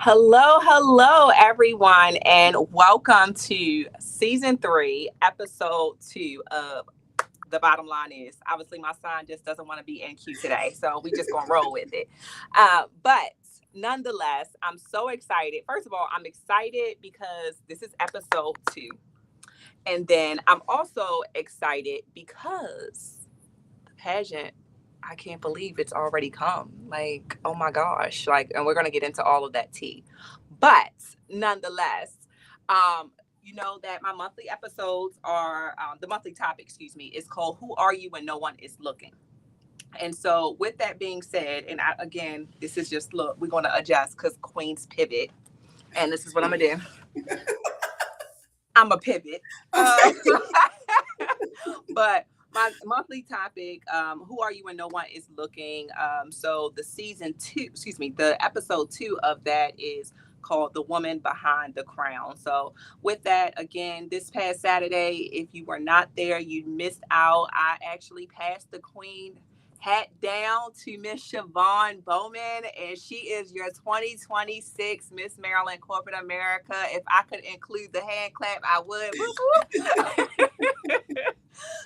Hello, everyone, and welcome to season 3, episode 2 of The Bottom Line Is. Obviously, my son just doesn't want to be in queue today, so we just gonna roll with it. But nonetheless, I'm so excited. First of all, I'm excited because this is episode 2, and then I'm also excited because the pageant. I can't believe it's already come. Like, oh my gosh. Like, and we're going to get into all of that tea. But nonetheless, um, you know that my monthly episodes are the monthly topic, excuse me, is called Who Are You When No One Is Looking? And so, with that being said, and again, this is just look, we're going to adjust because Queen's pivot. And this is what I'm going to do. I'm a pivot. Okay. But my monthly topic, who are you when no one is looking? So the season 2, excuse me, the episode 2 of that is called The Woman Behind the Crown. So with that, again, this past Saturday, if you were not there, you missed out. I actually passed the Queen hat down to Miss Siobhan Bowman, and she is your 2026 Miss Maryland Corporate America. If I could include the hand clap, I would. Whoop, whoop.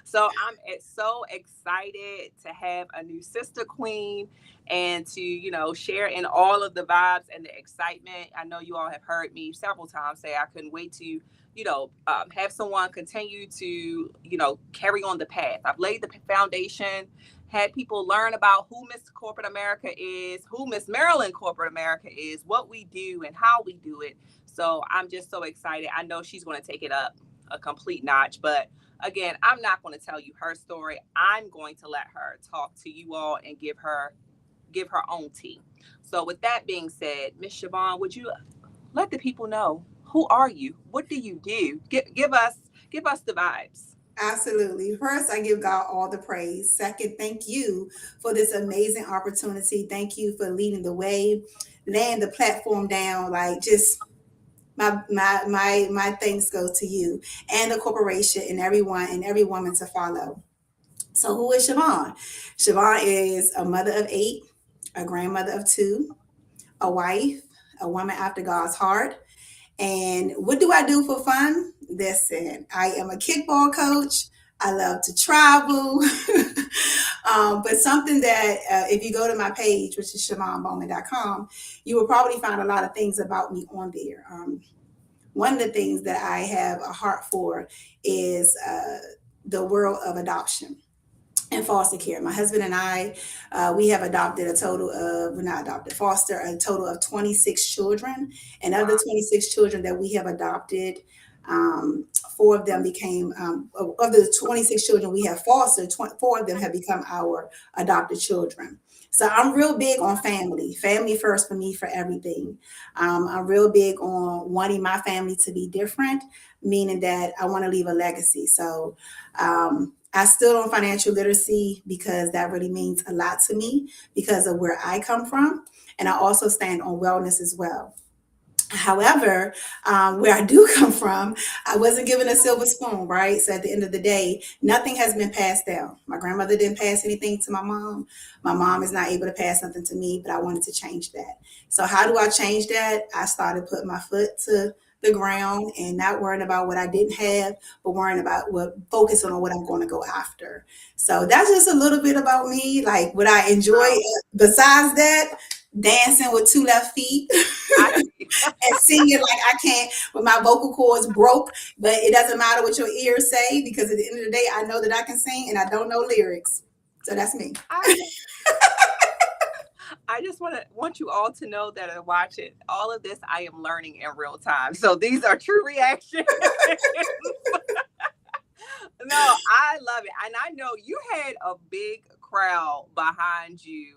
So I'm so excited to have a new sister queen and to, share in all of the vibes and the excitement. I know you all have heard me several times say I couldn't wait to, have someone continue to, carry on the path. I've laid the foundation, had people learn about who Miss Corporate America is, who Miss Maryland Corporate America is, what we do, and how we do it. So I'm just so excited. I know she's going to take it up a complete notch, but again, I'm not going to tell you her story. I'm going to let her talk to you all and give her own tea. So with that being said, Miss Siobhan, would you let the people know who are you? What do you do? Give us the vibes. Absolutely. First, I give God all the praise. Second, thank you for this amazing opportunity. Thank you for leading the way, laying the platform down. Like just my thanks go to you and the corporation and everyone and every woman to follow. So who is Siobhan? Siobhan is a mother of 8, a grandmother of 2, a wife, a woman after God's heart. And what do I do for fun? Listen, I am a kickball coach. I love to travel. But something that, if you go to my page, which is ShamonBowman.com, you will probably find a lot of things about me on there. One of the things that I have a heart for is the world of adoption and foster care. My husband and I, we have adopted a total of, well, not adopted, foster a total of 26 children. And of the Wow. 26 children that we have adopted, 4 of them became, of the 26 children we have fostered, 4 of them have become our adopted children. So I'm real big on family, family first for me for everything. I'm real big on wanting my family to be different, meaning that I want to leave a legacy. So I stood on financial literacy because that really means a lot to me because of where I come from. And I also stand on wellness as well. However, where I do come from, I wasn't given a silver spoon, right? So at the end of the day, nothing has been passed down. My grandmother didn't pass anything to my mom. My mom is not able to pass something to me, but I wanted to change that. So how do I change that? I started putting my foot to the ground and not worrying about what I didn't have, but worrying about what focusing on what I'm going to go after. So that's just a little bit about me, like what I enjoy. Wow. Besides that, dancing with 2 left feet I and singing like I can't with my vocal cords broke, but it doesn't matter what your ears say because at the end of the day, I know that I can sing and I don't know lyrics. So that's me. I I just want you all to know that I watch it. All of this I am learning in real time. So these are true reactions. No, I love it. And I know you had a big crowd behind you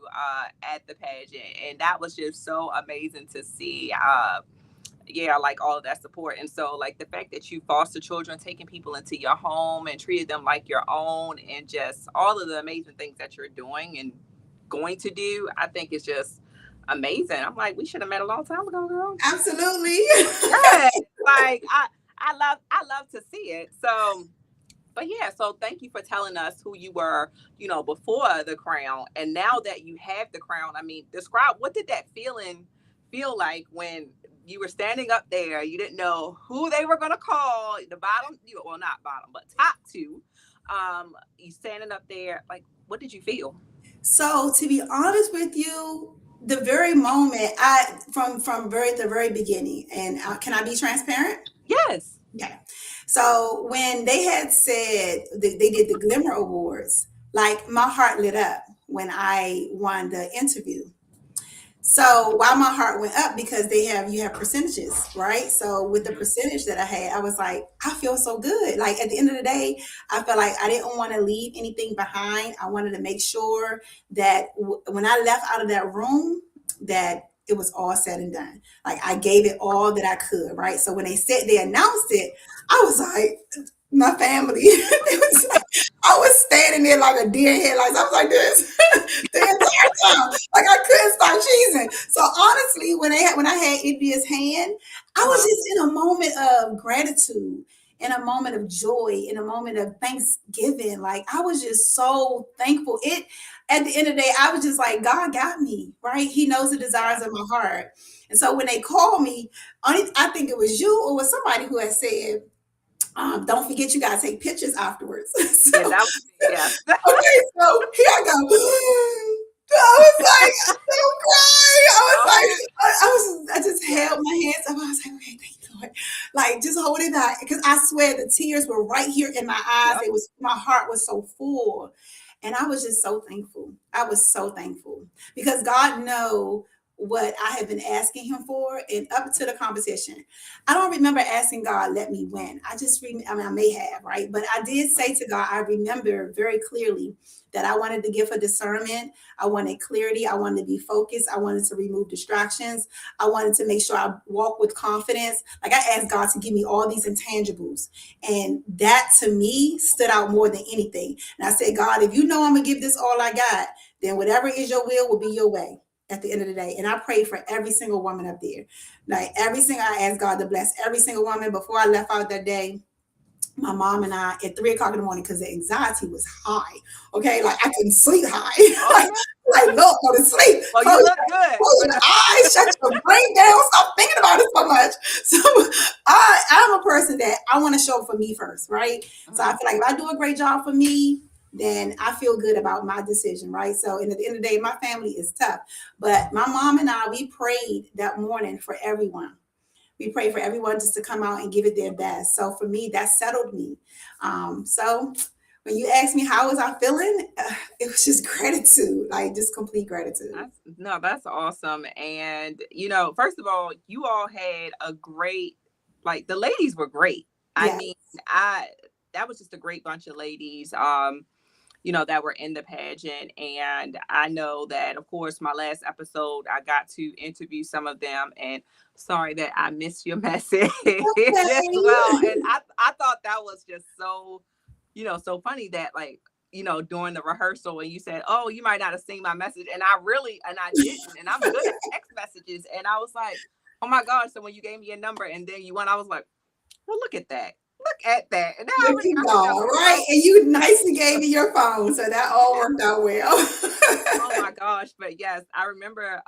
at the pageant. And that was just so amazing to see. Yeah, like all of that support. And so, like the fact that you foster children, taking people into your home and treated them like your own, and just all of the amazing things that you're doing and going to do, I think is just amazing. I'm like, we should have met a long time ago, girl. Absolutely. Yeah, like I love to see it. So but yeah, so thank you for telling us who you were, before the crown. And now that you have the crown, I mean, describe what did that feeling feel like when you were standing up there, you didn't know who they were going to call, the bottom, well, not bottom, but top two. You standing up there, like, what did you feel? So to be honest with you, the very moment I from very the very beginning, and can I be transparent? Yes. Yeah. So when they had said they did the Glimmer Awards, like my heart lit up when I won the interview. So while my heart went up because you have percentages, right? So with the Mhm. percentage that I had, I was like, I feel so good. Like at the end of the day, I felt like I didn't want to leave anything behind. I wanted to make sure that when I left out of that room, that it was all said and done. Like I gave it all that I could, right? So when they announced it, I was like, my family. It was like, I was standing there like a deer in headlights. I was like this the entire time. Like I couldn't stop cheesing. So honestly, when I had India's hand, I was Uh-huh. just in a moment of gratitude, in a moment of joy, in a moment of thanksgiving. Like I was just so thankful. It At the end of the day, I was just like, God got me, right? He knows the desires Yeah. of my heart. And so when they called me, I think it was you or was somebody who had said, don't forget you gotta take pictures afterwards. Yeah, So that was me. Yes. okay, so here I go. I was like, I'm crying. Oh, I just held yes. my hands up. I was like, okay, thank you, Lord. Like, just hold it back. Because I swear the tears were right here in my eyes. Yep. My heart was so full. And I was just so thankful. I was so thankful because God know what I have been asking him for. And up to the competition, I don't remember asking God, let me win. I mean, I may have, right? But I did say to God, I remember very clearly that I wanted to give her discernment. I wanted clarity. I wanted to be focused. I wanted to remove distractions. I wanted to make sure I walk with confidence. Like I asked God to give me all these intangibles. And that to me stood out more than anything. And I said, God, if you know I'm going to give this all I got, then whatever is your will be your way at the end of the day. And I prayed for every single woman up there. Like I asked God to bless every single woman before I left out that day. My mom and I at 3 o'clock in the morning because the anxiety was high. Okay, like I couldn't sleep high. Oh, yeah. like look, go to sleep. Well, you look good. Close your eyes, shut your brain down, stop thinking about it so much. So I'm a person that I want to show for me first, right? So I Mhm. feel like if I do a great job for me, then I feel good about my decision, right? So, and at the end of the day, my family is tough. But my mom and I, we prayed that morning for everyone. We pray for everyone just to come out and give it their best. So for me, that settled me. So when you ask me how was I feeling, it was just gratitude, like just complete gratitude. That's no, that's awesome. And first of all, you all had a great, like the ladies were great. I Yeah. mean, I that was just a great bunch of ladies. That were in the pageant. And I know that, of course, my last episode, I got to interview some of them. And sorry that I missed your message as well. Okay. And I thought that was just so, so funny that, like, during the rehearsal, and you said, oh, you might not have seen my message. And I didn't. And I'm good at text messages. And I was like, oh my gosh. So when you gave me a number and then you went, I was like, well, look at that. Look at that. And now I Look already at got her y'all, number. right? So And you nicely gave me your phone. So that all worked out well. oh my gosh. But yes, I remember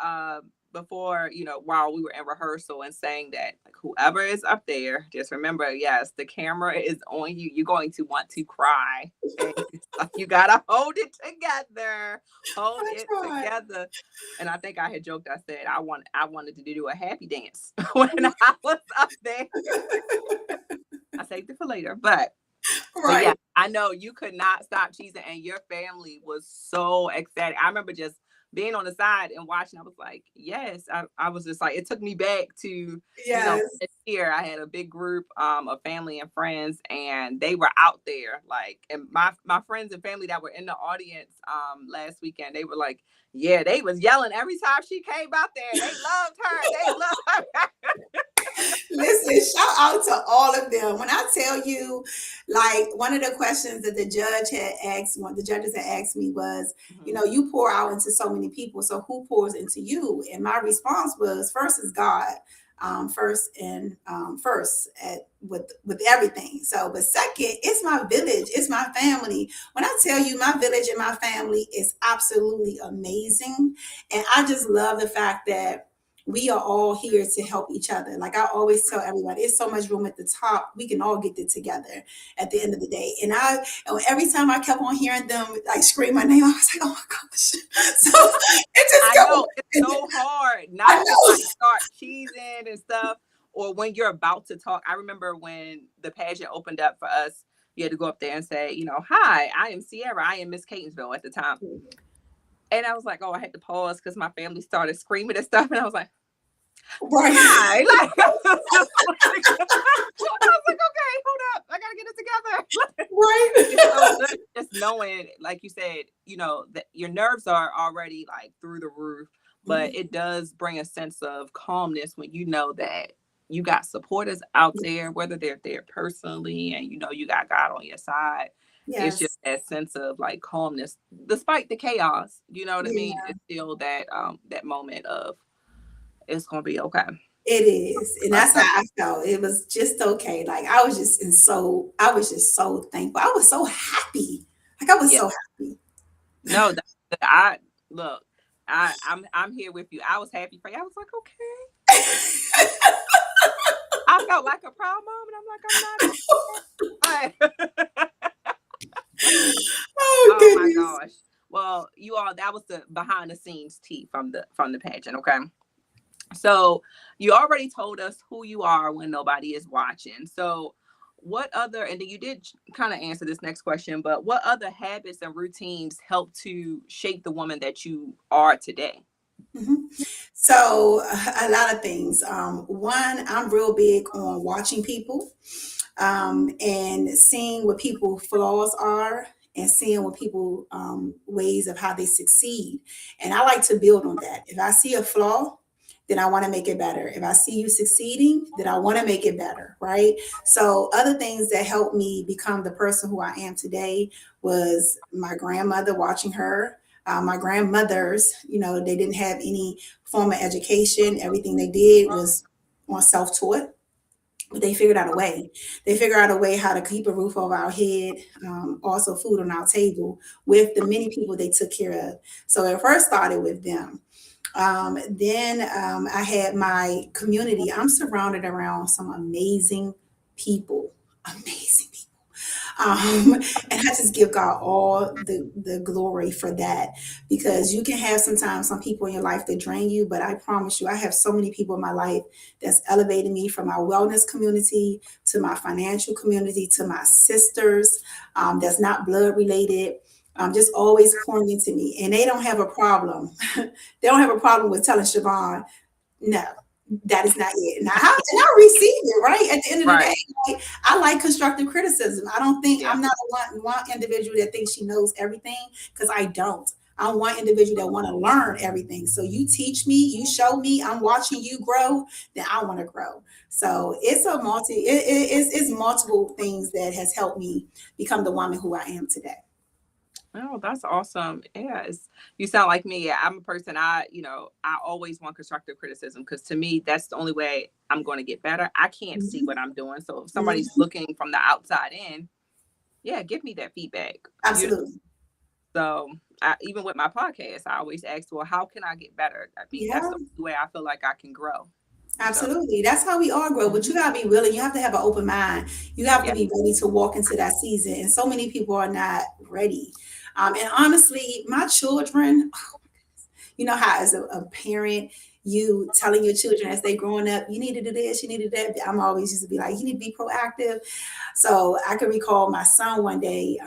before, while we were in rehearsal and saying that, like, whoever is up there, just remember, yes, the camera is on you. You're going to want to cry. And you gotta hold it together. Hold I it tried. together. And I think I had joked, I said I wanted to do a happy dance when I was up there. I saved it for later. But yeah, Right. I know you could not stop cheesing, and your family was so ecstatic. I remember just being on the side and watching. I was like, yes. I was just like, it took me back to, Yes. this year. I had a big group of family and friends, and they were out there. Like, and my friends and family that were in the audience last weekend, they were like, yeah, they was yelling every time she came out there. They loved her. They loved her. Listen, shout out to all of them. When I tell you, like one of the questions that one of the judges had asked me was, Mhm. you pour out into so many people, so who pours into you? And my response was, first is God, first with everything. So, but second, it's my village, it's my family. When I tell you, my village and my family is absolutely amazing, and I just love the fact that we are all here to help each other. Like I always tell everybody, it's so much room at the top. We can all get it together at the end of the day. And every time I kept on hearing them like scream my name, I was like, oh my gosh. So it just I know it's go. so hard I not to know. like start cheesing and stuff, or when you're about to talk. I remember when the pageant opened up for us, you had to go up there and say, hi, I am Sierra. I am Miss Catonsville at the time. And I was like, oh, I had to pause because my family started screaming and stuff. And I was like, Right. hi. Like, I was like, okay, hold up. I got to get it together. It's so Right. good just knowing, like you said, that your nerves are already like through the roof, but Mhm. it does bring a sense of calmness when you know that you got supporters out there, whether they're there personally and you got God on your side. It's just Yes. that sense of like calmness, despite the chaos. You know what I mean? Yeah. It's still that moment of it's gonna be okay. It is. And Trust that's how God. I felt. It was just okay. Like I was just so thankful. I was so happy. Like I was Yeah. so happy. No, I look. I'm here with you. I was happy for you. I was like, okay. I felt like a proud mom, and I'm like, I'm not okay. Oh Oh my goodness. gosh. Well, you all, that was the behind the scenes tea from the pageant. Okay. So you already told us who you are when nobody is watching. So what other, and then you did kind of answer this next question, but what other habits and routines help to shape the woman that you are today? Mhm. So a lot of things. One, I'm real big on watching people, and seeing what people flaws are and seeing what people ways of how they succeed. And I like to build on that. If I see a flaw, then I want to make it better. If I see you succeeding, then I want to make it better, right? So other things that helped me become the person who I am today was my grandmother, watching her. My grandmothers, they didn't have any form of education. Everything they did was on self-taught, but they figured out a way. They figured out a way how to keep a roof over our head, also food on our table with the many people they took care of. So it first started with them. Then I had my community. I'm surrounded around some amazing people, amazing people. And I just give God all the glory for that, because you can have sometimes some people in your life that drain you, but I promise you, I have so many people in my life that's elevated me, from my wellness community to my financial community to my sisters, that's not blood related. Just always pouring into me, and they don't have a problem. They don't have a problem with telling Siobhan, no, that is not it. And I receive it, right? At the end of the day, Right. like, I like constructive criticism. I don't think Yeah. I'm not one individual that thinks she knows everything, because I don't. I'm one individual that want to learn everything. So you teach me, you show me, I'm watching you grow, then I want to grow. So it's multiple things that has helped me become the woman who I am today. Oh, that's awesome. Yes. You sound like me. Yeah, I'm a person, I always want constructive criticism because to me, that's the only way I'm going to get better. I can't see Mhm, what I'm doing. So if somebody's mhm. looking from the outside in, yeah, give me that feedback. Absolutely. So even with my podcast, I always ask, well, how can I get better? I mean, that's Yeah. the only way I feel like I can grow. So, Absolutely. That's how we all grow. But you mhm. gotta be willing. You have to have an open mind. You have to Yeah. be ready to walk into that season. And so many people are not ready. And honestly, my children, you know how as a parent, you telling your children as they growing up, you need to do this, you need to do that. I'm always used to be like, you need to be proactive. So I can recall my son one day.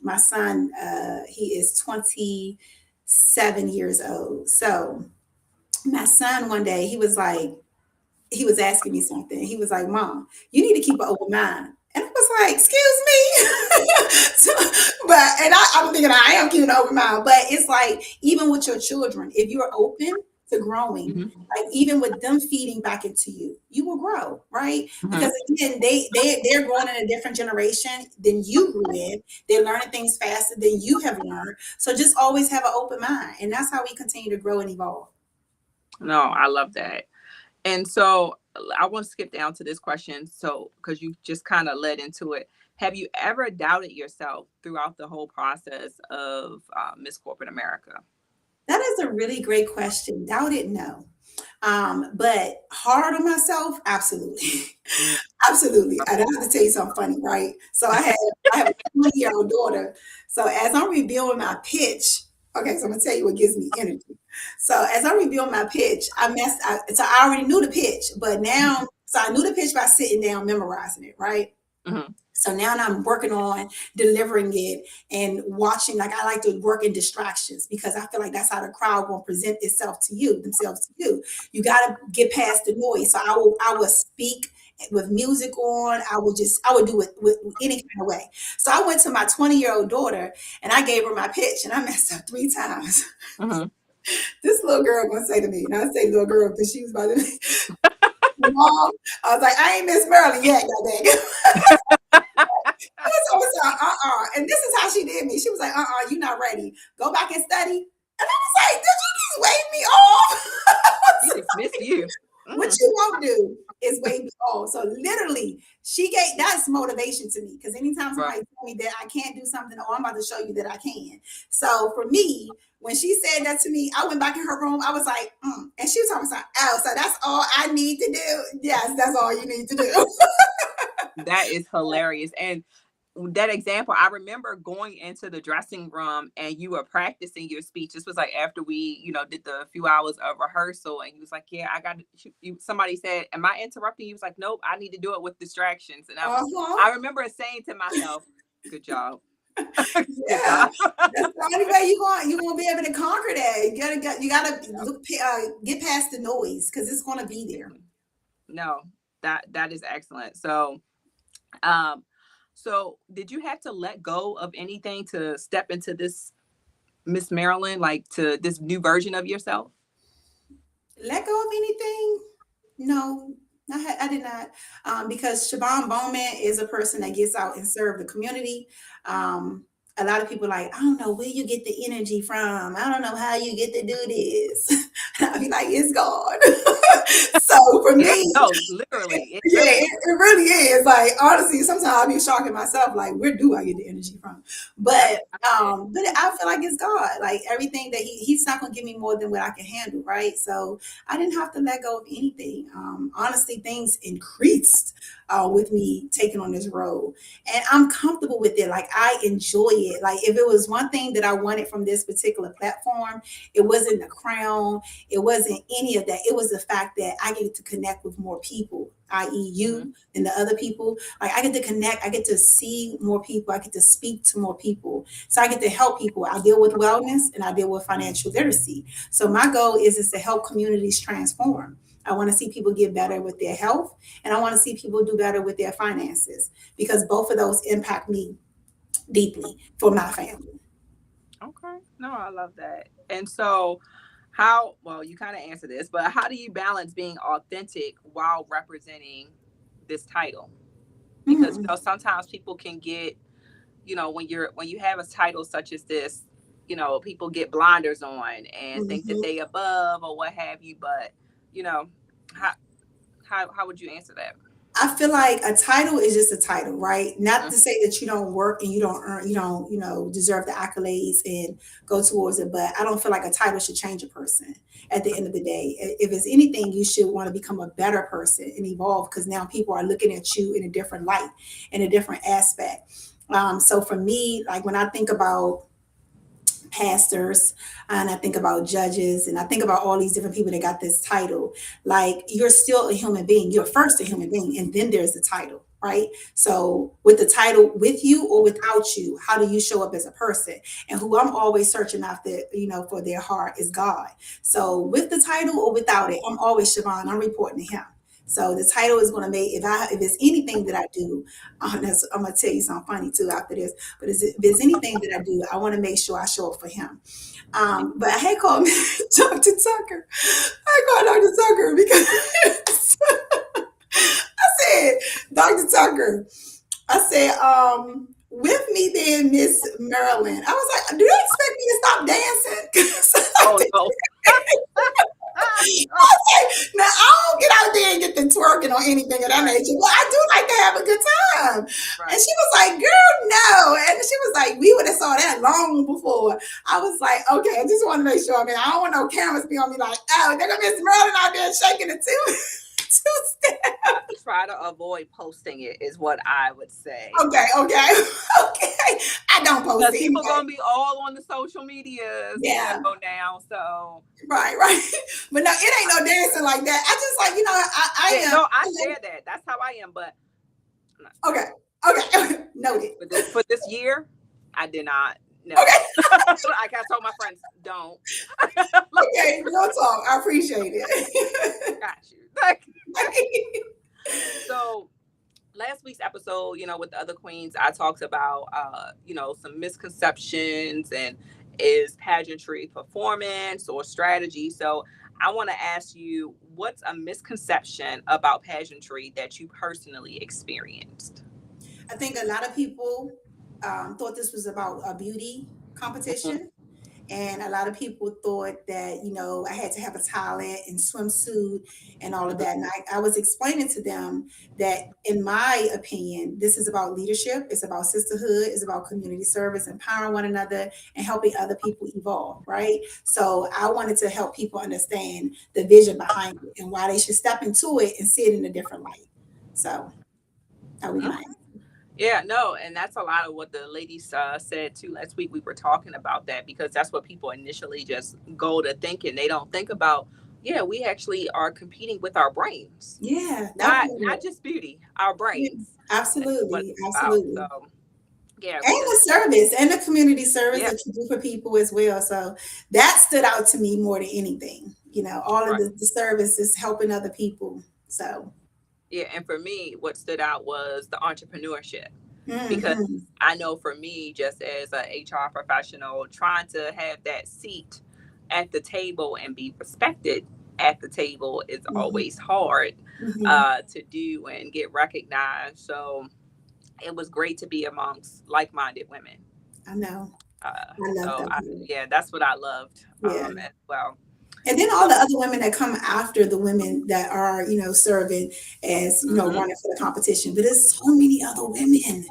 My son, he is 27 years old. So my son one day, he was asking me something. He was like, Mom, you need to keep an open mind. And I was like, excuse me. I'm thinking I am keeping an open mind. But it's like, even with your children, if you're open to growing, Mhm. like even with them feeding back into you, you will grow, right? Because Mhm. again, they're growing in a different generation than you grew in. They're learning things faster than you have learned. So just always have an open mind. And that's how we continue to grow and evolve. No, I love that. And so I want to skip down to this question. So, because you just kind of led into it, have you ever doubted yourself throughout the whole process of Miss Corporate America? That is a really great question. Doubt it? No. But hard on myself, absolutely. Mm. Absolutely. And I have to tell you something funny, right? So I have a 20-year-old daughter. So as I'm reviewing my pitch, okay, so I'm gonna tell you what gives me energy. So as I'm reviewing my pitch, so I already knew the pitch, but now so I knew the pitch by sitting down memorizing it, right? Mhm. So now I'm working on delivering it and watching. Like I like to work in distractions because I feel like that's how the crowd will present themselves to you. You got to get past the noise. So I will speak with music on. I would do it with any kind of way. So I went to my 20-year-old daughter and I gave her my pitch and I messed up 3 times. Mhm. This little girl gonna say to me, and I say little girl because she was about to be, Mom, I was like, I ain't Miss Marilyn yet, goddamn. So I was like, and this is how she did me. She was like, you're not ready. Go back and study. And I was like, did you just wave me off? She dismissed you. What you won't do is wave me off. So literally, that's motivation to me. Because anytime Right. somebody tell me that I can't do something, I'm about to show you that I can. So for me, when she said that to me, I went back in her room. I was like, and she was talking about, oh, so that's all I need to do. Yes, that's all you need to do. That is hilarious. And that example, I remember going into the dressing room and you were practicing your speech. This was like after we, did the few hours of rehearsal, and you was like, "Yeah, I got." Somebody said, "Am I interrupting?" You was like, "Nope, I need to do it with distractions." And I remember saying to myself, "Good job." Good Yeah, job. that's the only way you gonna be able to conquer that. Get past the noise because it's gonna be there. No, that is excellent. Um, so did you have to let go of anything to step into this Miss Marilyn, like to this new version of yourself? Let go of anything? No, I did not. Because Siobhan Bowman is a person that gets out and serve the community. Um, a lot of people are like, I don't know where you get the energy from. I don't know how you get to do this. And I'll be like, it's God. So for Yeah, me, no, literally, it yeah, really it really is. Like honestly, sometimes I'll be shocking myself, like, where do I get the energy from? But is. but I feel like it's God. Like everything that he's not gonna give me more than what I can handle, right? So I didn't have to let go of anything. Honestly, things increased with me taking on this role. And I'm comfortable with it. Like I enjoy it. Like if it was one thing that I wanted from this particular platform, it wasn't the crown, it wasn't any of that. It was the fact that I get to connect with more people, i.e., Mhm. you and the other people. Like I get to connect, I get to see more people, I get to speak to more people. So I get to help people. I deal with wellness and I deal with financial literacy. So my goal is to help communities transform. I want to see people get better with their health and I want to see people do better with their finances because both of those impact me deeply for my family. Okay. No, I love that. And so, how, well, you kind of answered this, but how do you balance being authentic while representing this title? Because, Mhm. sometimes people can get, when you have a title such as this, people get blinders on and think that Mhm. they above or what have you. But, you know, how, how would you answer that? I feel like a title is just a title, right? Not Mm. to say that you don't work and you don't earn, you don't, deserve the accolades and go towards it, but I don't feel like a title should change a person at the end of the day. If it's anything, you should want to become a better person and evolve because now people are looking at you in a different light, in a different aspect. So for me, like when I think about pastors and I think about judges and I think about all these different people that got this title, like you're still a human being. You're first a human being and then there's the title, right? So with the title, with you or without you, how do you show up as a person? And who I'm always searching after, for their heart is God. So with the title or without it, I'm always Siobhan. I'm reporting to him. So the title is going to make if it's anything that I do, I'm gonna tell you something funny too after this. But if there's anything that I do, I want to make sure I show up for him. But I had called Dr. Tucker. I called Dr. Tucker because I said, Dr. Tucker, I said, with me then, Miss Marilyn. I was like, do you expect me to stop dancing? Oh, no. I said, now I don't get out I didn't get to twerking or anything of that Right. nature, but I do like to have a good time. And Right. she was like, girl, no. And she was like, we would have saw that long before. I was like, okay, I just want to make sure. I mean, I don't want no cameras be on me like, oh, they're gonna be Merlin out there shaking the two step. Try to avoid posting it is what I would say. Okay. I don't post Because it people anyway. gonna be all on the social medias, Yeah. now. So Right. But no, it ain't no dancing like that. I just like, I yeah, am. no, I share that. That's how I am. But Okay. Noted. for this year, I did not. No. Okay. Like I told my friends, don't. Okay, real talk. I appreciate it. Got you. So last week's episode, with the other queens, I talked about some misconceptions and is pageantry performance or strategy. So I want to ask you, what's a misconception about pageantry that you personally experienced? I think a lot of people thought this was about a beauty competition. And a lot of people thought that, I had to have a talent and swimsuit and all of that. And I was explaining to them that, in my opinion, this is about leadership. It's about sisterhood. It's about community service, empowering one another and helping other people evolve, right? So I wanted to help people understand the vision behind it and why they should step into it and see it in a different light. So that would be my answer. Yeah, no, and that's a lot of what the ladies said too last week. We were talking about that because that's what people initially just go to thinking. They don't think about, we actually are competing with our brains. Yeah, not just beauty, our brains. Absolutely. So, yeah, and the service and the community service that you do for people as well. So that stood out to me more than anything. All of the service is helping other people. So yeah, and for me, what stood out was the entrepreneurship. Because I know for me, just as an HR professional, trying to have that seat at the table and be respected at the table is always hard to do and get recognized. So it was great to be amongst like-minded women. I know. I love that. That's what I loved as well. And then all the other women that come after the women that are, serving as, running for the competition. But there's so many other women.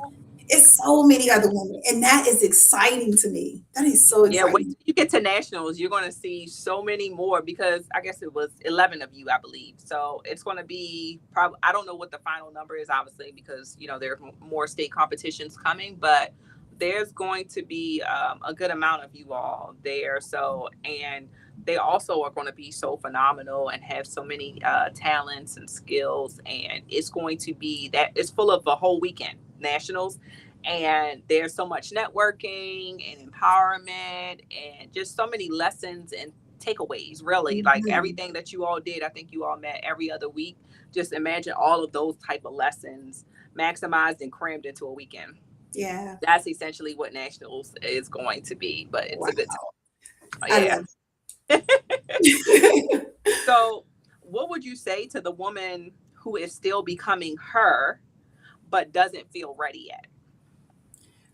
It's so many other women. And that is exciting to me. That is so exciting. Yeah, when you get to nationals, you're going to see so many more because I guess it was 11 of you, I believe. So it's going to be probably, I don't know what the final number is, obviously, because, there are more state competitions coming, but there's going to be a good amount of you all there. So, and they also are going to be so phenomenal and have so many talents and skills. And it's going to be that it's full of a whole weekend, nationals. And there's so much networking and empowerment and just so many lessons and takeaways, really. Like everything that you all did, I think you all met every other week. Just imagine all of those type of lessons maximized and crammed into a weekend. Yeah. That's essentially what nationals is going to be, but it's a good time. Yeah. So what would you say to the woman who is still becoming her, but doesn't feel ready yet?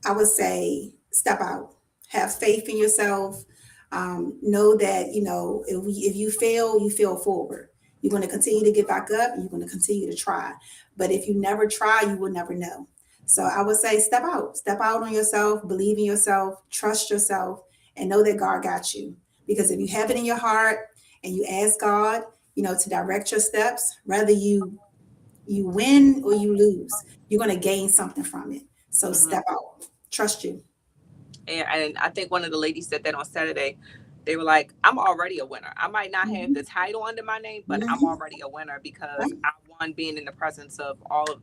I would say step out, have faith in yourself. Know that, if you fail, you fail forward. You're going to continue to get back up and you're going to continue to try. But if you never try, you will never know. So I would say step out on yourself, believe in yourself, trust yourself, and know that God got you. Because if you have it in your heart and you ask God, to direct your steps, whether you win or you lose, you're going to gain something from it. So step out, trust you. And I think one of the ladies said that on Saturday. They were like, I'm already a winner. I might not have the title under my name, but I'm already a winner because I won being in the presence of all of,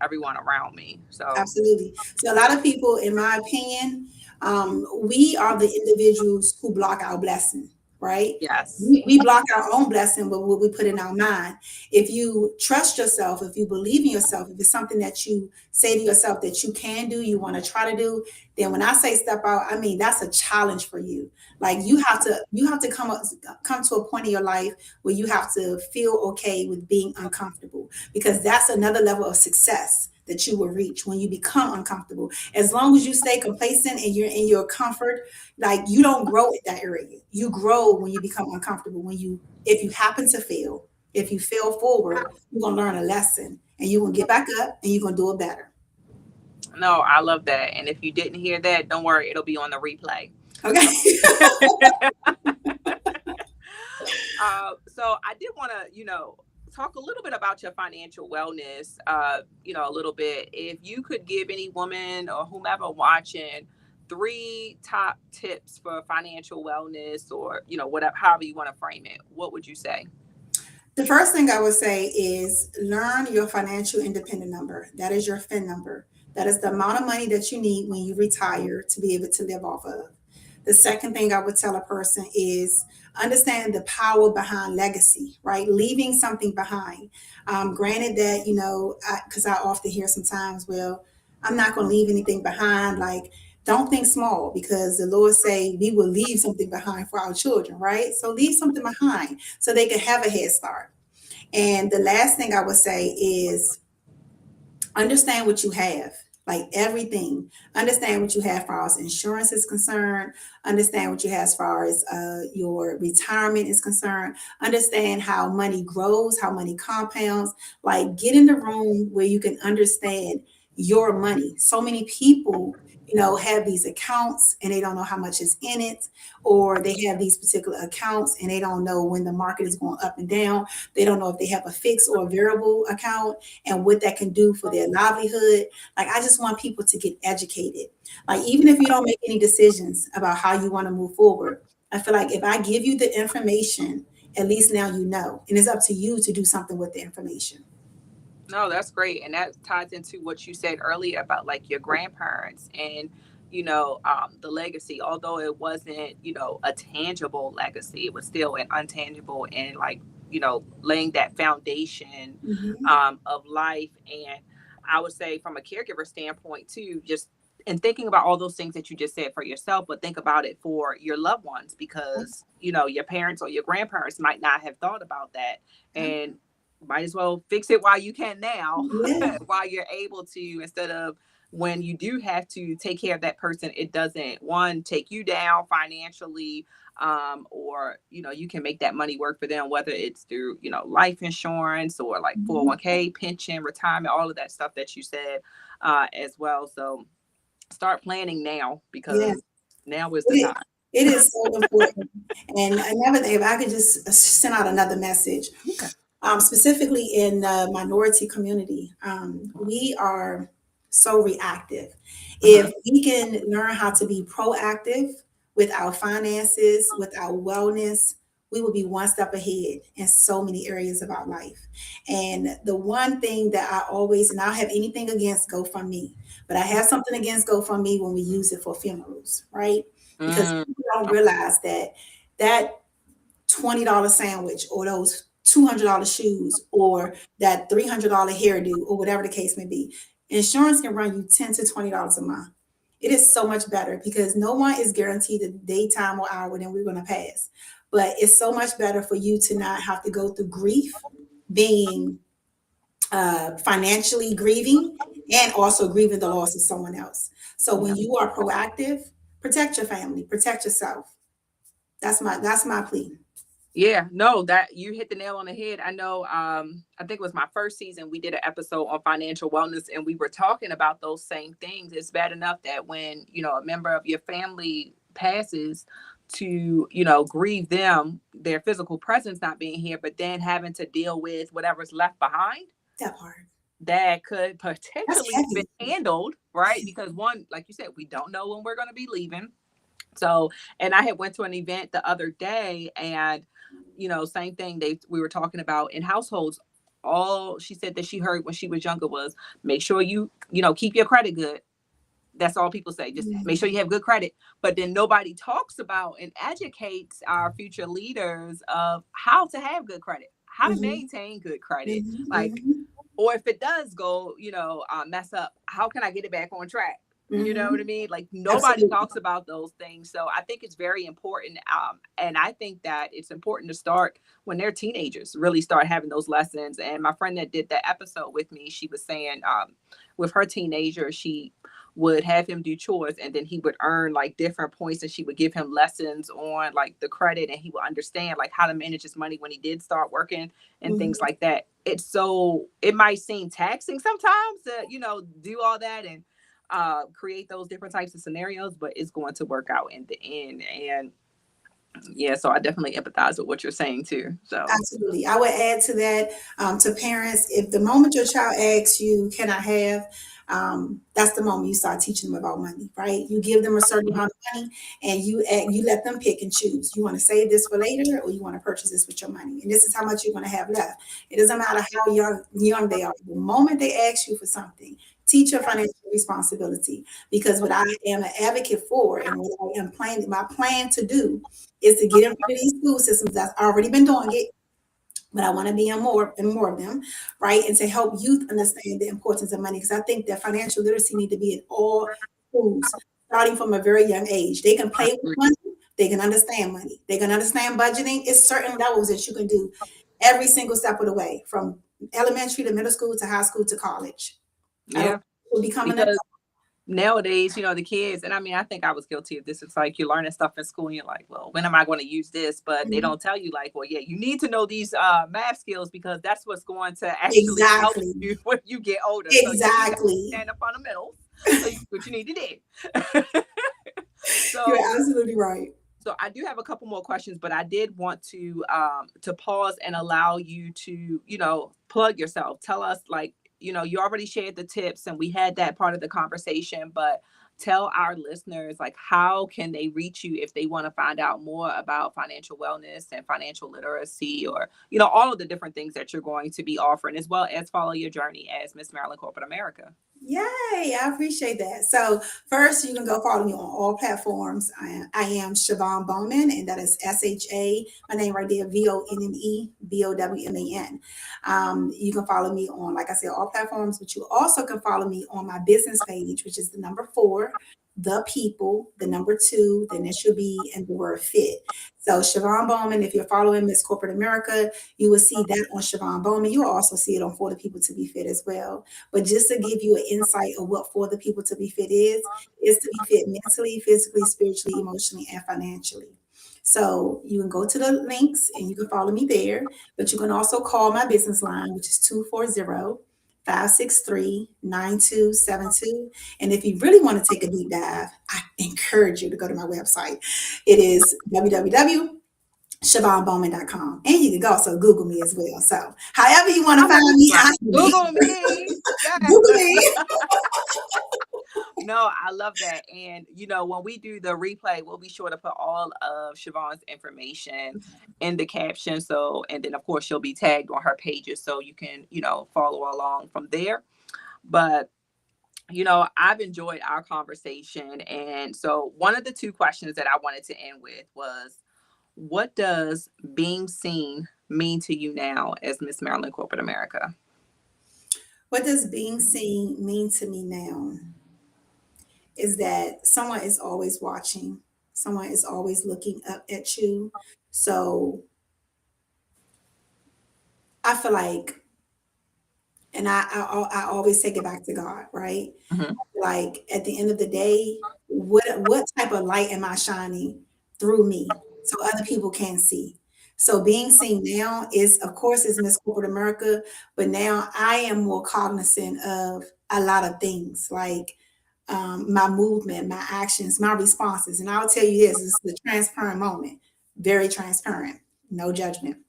everyone around me. So absolutely. So a lot of people, in my opinion, we are the individuals who block our blessing, right? Yes. We block our own blessing with what we put in our mind. If you trust yourself, if you believe in yourself, if it's something that you say to yourself that you can do, you want to try to do, then when I say step out, I mean, that's a challenge for you. Like you have to come to a point in your life where you have to feel okay with being uncomfortable, because that's another level of success that you will reach when you become uncomfortable. As long as you stay complacent and you're in your comfort, like you don't grow in that area. You grow when you become uncomfortable. If you happen to fail, If you fail forward, you're gonna learn a lesson and you're gonna get back up and you're gonna do it better. No, I love that. And if you didn't hear that, don't worry, it'll be on the replay. Okay. So I did want to, talk a little bit about your financial wellness, a little bit. If you could give any woman or whomever watching 3 top tips for financial wellness, or, whatever, however you want to frame it, what would you say? The first thing I would say is learn your financial independent number. That is your FIN number. That is the amount of money that you need when you retire to be able to live off of. The second thing I would tell a person is understand the power behind legacy, right? Leaving something behind. Granted that, because I often hear sometimes, well, I'm not going to leave anything behind. Like, don't think small, because the Lord say we will leave something behind for our children, right? So leave something behind so they can have a head start. And the last thing I would say is understand what you have, like everything. Understand what you have as far as insurance is concerned. Understand what you have as far as your retirement is concerned. Understand how money grows, how money compounds. Like, get in the room where you can understand your money. So many people, have these accounts and they don't know how much is in it, or they have these particular accounts and they don't know when the market is going up and down. They don't know if they have a fixed or a variable account and what that can do for their livelihood. Like, I just want people to get educated. Like, even if you don't make any decisions about how you want to move forward, I feel like if I give you the information, at least now you know, and it's up to you to do something with the information. No, that's great. And that ties into what you said earlier about like your grandparents and, the legacy. Although it wasn't, a tangible legacy, it was still an untangible, and like, laying that foundation Mhm. of life. And I would say from a caregiver standpoint too, just and thinking about all those things that you just said for yourself, but think about it for your loved ones, because, your parents or your grandparents might not have thought about that. And might as well fix it while you can now, Yeah. while you're able to, instead of when you do have to take care of that person, it doesn't, one, take you down financially, or, you can make that money work for them, whether it's through, life insurance or like Mhm. 401k, pension, retirement, all of that stuff that you said, as well. So start planning now, Yeah. because now is the It, time. it is so important. And another thing, if I could just send out another message, Okay. specifically in the minority community, we are so reactive. Mhm. If we can learn how to be proactive with our finances, with our wellness, we will be one step ahead in so many areas of our life. And the one thing that I always, and I don't have anything against GoFundMe, but I have something against GoFundMe when we use it for funerals, right? Because Mm, people don't okay. realize that $20 sandwich, or those $200 shoes, or that $300 hairdo, or whatever the case may be, insurance can run you $10 to $20 a month. It is so much better because no one is guaranteed a daytime or hour when we're going to pass. But it's so much better for you to not have to go through grief, being financially grieving, and also grieving the loss of someone else. So when you are proactive, protect your family, protect yourself. That's my plea. Yeah, no, that you hit the nail on the head. I know, I think it was my first season, we did an episode on financial wellness, and we were talking about those same things. It's bad enough that when, a member of your family passes, to, grieve them, their physical presence not being here, but then having to deal with whatever's left behind That part. that could That's potentially have heavy. been handled, right? Because one, like you said, we don't know when we're going to be leaving. So, and I had went to an event the other day, and, same thing, we were talking about in households. All she said that she heard when she was younger was, make sure you keep your credit good. That's all people say. Just make sure Mhm. you have good credit. But then nobody talks about and educates our future leaders of how to have good credit, how to Mhm. maintain good credit. Mhm. Like, Mhm. or if it does go, mess up, how can I get it back on track? You know what I Mhm. mean? Like, nobody Absolutely. talks about those things. So I think it's very important. And I think that it's important to start when they're teenagers, really start having those lessons. And my friend that did that episode with me, she was saying, with her teenager, she would have him do chores, and then he would earn like different points, and she would give him lessons on like the credit, and he would understand like how to manage his money when he did start working and things Mhm. like that. It's so it might seem taxing sometimes to, do all that and create those different types of scenarios, but it's going to work out in the end. And yeah, so I definitely empathize with what you're saying too. So Absolutely. I would add to that, to parents, if the moment your child asks you, can I have, that's the moment you start teaching them about money, right? You give them a certain amount of money and you let them pick and choose. You want to save this for later or you want to purchase this with your money. And this is how much you're going to have left. It doesn't matter how young they are. The moment they ask you for something, teach your financial responsibility. Because what I am an advocate for and what I am planning, my plan to do is to get in front of these school systems that's already been doing it, but I want to be in more and more of them, right? And to help youth understand the importance of money, because I think that financial literacy need to be in all schools, starting from a very young age. They can play with money, they can understand money, they can understand budgeting. It's certain levels that you can do every single step of the way, from elementary to middle school to high school to college. I don't yeah, will become an adult. because nowadays, the kids, and I mean, I think I was guilty of this. It's like you're learning stuff in school and you're like, well, when am I going to use this? But they Mhm. don't tell you, like, well, yeah, you need to know these math skills because that's what's going to actually help Exactly. you when you get older. So you need to Exactly. understand the fundamentals. So what you need to do. You're so absolutely right. so I do have a couple more questions, but I did want to pause and allow you to, plug yourself. Tell us, like, you already shared the tips and we had that part of the conversation, but tell our listeners, like, how can they reach you if they want to find out more about financial wellness and financial literacy, or all of the different things that you're going to be offering, as well as follow your journey as Miss Maryland Corporate America. Yay, I appreciate that. So first, you can go follow me on all platforms. I am Siobhan Bowman, and that is SHA, my name right there, VONNEBOWMAN. You can follow me on, like I said, all platforms, but you also can follow me on my business page, which is the number 4, the people, the number 2, the initial B, and the word fit. So Siobhan Bowman, if you're following Miss Corporate America, you will see that on Siobhan Bowman. You'll also see it on For the People to Be Fit as well. But just to give you an insight of what For the People to Be Fit is to be fit mentally, physically, spiritually, emotionally, and financially. So you can go to the links and you can follow me there, but you can also call my business line, which is 240-563-9272. And if you really want to take a deep dive, I encourage you to go to my website. It is www.SiobhanBowman.com. And you can also Google me as well. So however you want to I was find me, like, I Google me. Google Yes. me. No, I love that. And when we do the replay, we'll be sure to put all of Siobhan's information in the caption. So, and then of course she'll be tagged on her pages so you can, follow along from there. But I've enjoyed our conversation. And so one of the two questions that I wanted to end with was, what does being seen mean to you now as Miss Maryland Corporate America? What does being seen mean to me now? Is that someone is always watching, someone is always looking up at you. So I feel like, and I always take it back to God, right? Mhm. Like at the end of the day, what type of light am I shining through me so other people can see? So being seen now is, of course, is Miss Corporate America, but now I am more cognizant of a lot of things like my movement, my actions, my responses. And I'll tell you this is the transparent moment, very transparent, no judgment.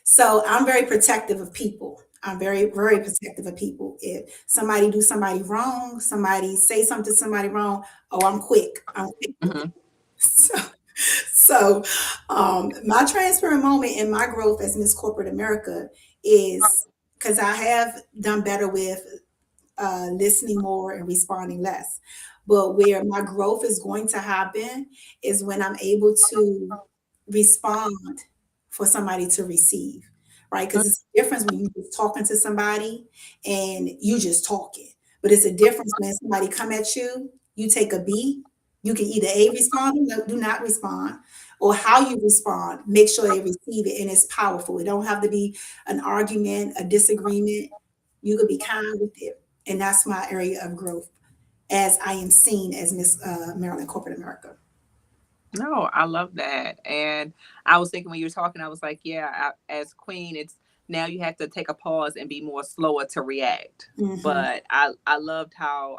So I'm very protective of people. I'm very, very protective of people. If somebody do somebody wrong, somebody say something to somebody wrong, oh, I'm quick. I'm quick with it. Mhm. So, so my transparent moment in my growth as Miss Corporate America is because I have done better with listening more and responding less. But where my growth is going to happen is when I'm able to respond for somebody to receive, right? Because it's a difference when you just talking to somebody and you just talking. But it's a difference when somebody come at you, you take a beat, you can either A, respond or do not respond, or how you respond, make sure they receive it and it's powerful. It don't have to be an argument, a disagreement. You could be kind with it. And that's my area of growth. as I am seen as Miss Maryland Corporate America. No, I love that. And I was thinking when you were talking, I was like, yeah, as queen, it's now you have to take a pause and be more slower to react. Hmm. But I loved how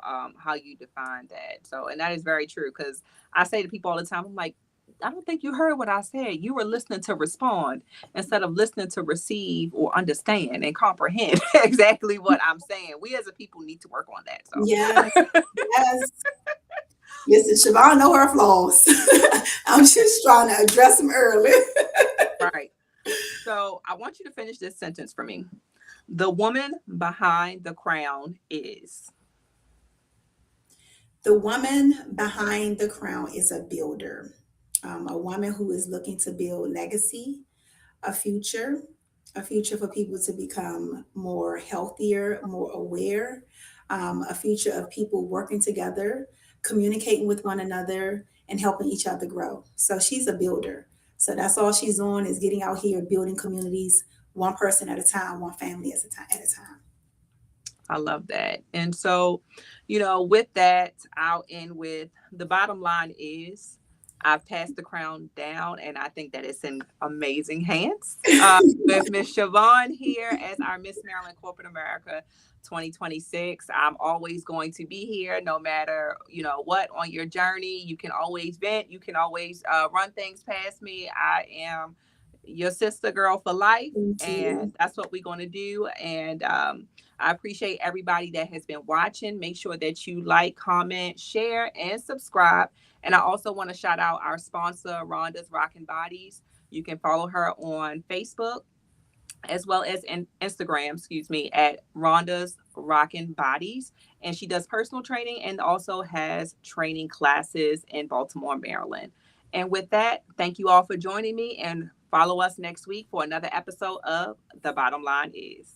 you defined that. So, and that is very true because I say to people all the time, I'm like, I don't think you heard what I said. You were listening to respond instead of listening to receive or understand and comprehend exactly what I'm saying. We as a people need to work on that. Yes, So yes. Listen, Siobhan know her flaws. I'm just trying to address them early. right. So I want you to finish this sentence for me. The woman behind the crown is. The woman behind the crown is a builder, a woman who is looking to build legacy, a future, a future for people to become more healthier, more aware, a future of people working together, communicating with one another, and helping each other grow. So she's a builder. So that's all she's doing is getting out here building communities, one person at a time, one family at a time. I love that. And so, with that, I'll end with the bottom line is I've passed the crown down, and I think that it's in amazing hands with Miss Siobhan here as our Miss Maryland Corporate America 2026. I'm always going to be here no matter, what on your journey. You can always vent. You can always run things past me. I am your sister girl for life. Thank you. And that's what we're going to do. And I appreciate everybody that has been watching. Make sure that you like, comment, share, and subscribe. And I also want to shout out our sponsor, Rhonda's Rockin' Bodies. You can follow her on Facebook as well as in Instagram, at Rhonda's Rockin' Bodies. And she does personal training and also has training classes in Baltimore, Maryland. And with that, thank you all for joining me and follow us next week for another episode of The Bottom Line Is.